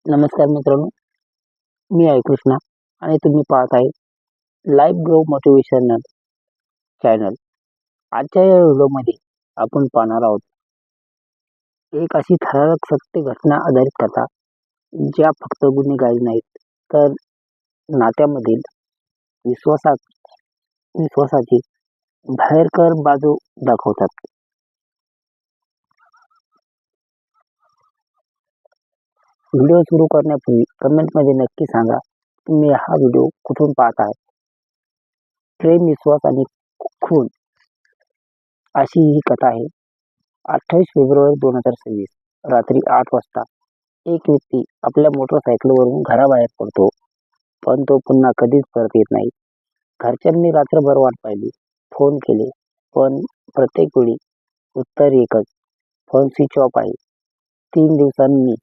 नमस्कार मित्रांनो, मी आहे कृष्णा आणि तुम्ही पाहत आहे लाईफ ग्रो मोटिवेशनल चॅनल. आजच्या या व्हिडिओमध्ये आपण पाहणार आहोत एक अशी थरारक सत्य घटना आधारित कथा, ज्या फक्त गुन्हेगारी नाहीत तर नात्यामधील विश्वासा विश्वासाची भयंकर बाजू दाखवतात. व्हिडिओ सुरू करण्यापूर्वी कमेंटमध्ये नक्की सांगा तुम्ही हा व्हिडिओ कुठून पाहत आहे. प्रेम, विश्वास आणि खून अशी ही कथा आहे. 28 फेब्रुवारी 2026 रात्री 8 वाजता एक व्यक्ती आपल्या मोटरसायकलवरून घराबाहेर पडतो, पण तो पुन्हा कधीच परत येत नाही. घरच्यांनी रात्रभर वाट पाहिली, फोन केले, पण प्रत्येक वेळी उत्तर एकच, फोन स्विच ऑफ आहे. 3 दिवसांनी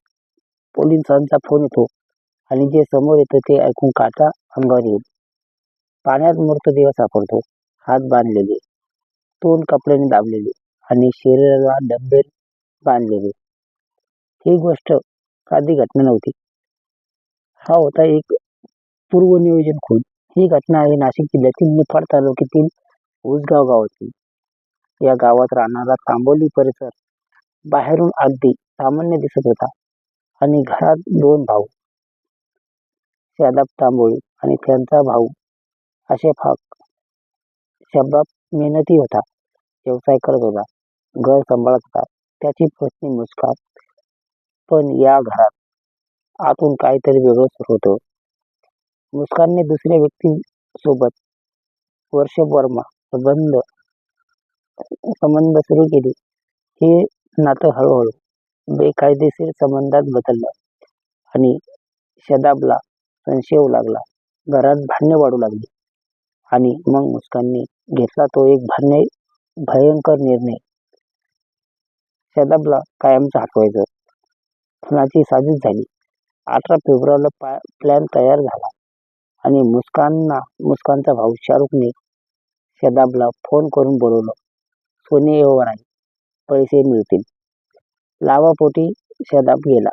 पोलिसांचा फोन येतो आणि जे समोर येतं ते ऐकून काटा अंगावर येईल. पाण्यात मृतदेह सापडतो, हात बांधलेले, तोंड कपड्याने दाबलेले आणि शरीराला डंबेल बांधलेले. ही गोष्ट साधी घटना नव्हती. हा होता एक पूर्वनियोजन खून. ही घटना आहे नाशिक जिल्ह्यातील निफाड तालुक्यातील उसगाव गावातील. या गावात राहणारा तांबोली परिसर बाहेरून अगदी सामान्य दिसत होता आणि घरात 2 भाऊ, शादाब तांबोळी आणि त्यांचा भाऊ अशफाक. शादाब मेहनती होता, व्यवसाय करत होता, घर सांभाळत होता. त्याची पत्नी मुस्कान. पण या घरात आतून काहीतरी वेगळं सुरू होतं. मुस्कानने दुसऱ्या व्यक्तीसोबत वर्षभर संबंध सुरू केले. हे नातं हळूहळू बेकायदेशीर संबंधात बदललं आणि शदाबला संशय येऊ लागला. घरात भांडणे वाढू लागली आणि मग मुस्कानने घेतला तो एक भयंकर निर्णय. शदाबला कायमचं हटवायचं. खुनाची साजिश झाली. 18 फेब्रुवारीला प्लॅन तयार झाला आणि मुस्कानचा भाऊ शाहरुखने शदाबला फोन करून बोलवलं. सोने व्यवहार आहे, पैसे मिळतील. लावापोटी शदाब गेला,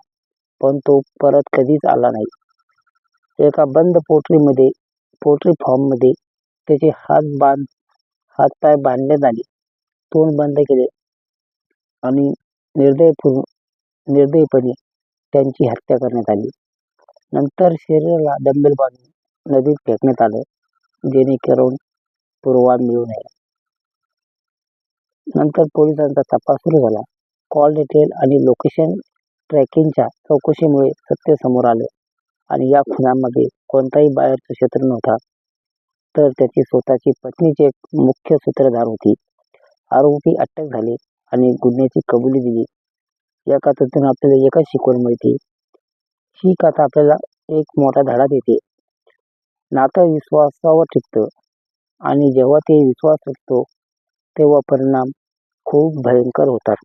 पण तो परत कधीच आला नाही. एका बंद पोल्ट्री फार्ममध्ये त्याचे हात-पाय बांधण्यात आले, तोंड बंद केले आणि निर्दयीपणे त्यांची हत्या करण्यात आली. नंतर शरीराला डंबेल बांधून नदीत फेकण्यात आलं, जेणेकरून पुरावा मिळू नये. नंतर पोलिसांचा तपास सुरू झाला. कॉल डिटेल आणि लोकेशन ट्रॅकिंगच्या चौकशीमुळे सत्य समोर आलं आणि या खुनामध्ये कोणताही बाहेरचा शत्रू नव्हता, तर त्याची स्वतःची पत्नीच एक मुख्य सूत्रधार होती. आरोपी अटक झाले आणि गुन्ह्याची कबुली दिली. या कथेतून आपल्याला एकच शिकवण मिळते. ही कथा आपल्याला एक मोठा धडा देते. नातं विश्वासावर टिकतं आणि जेव्हा ते विश्वास टिकतो तेव्हा परिणाम खूप भयंकर होतात.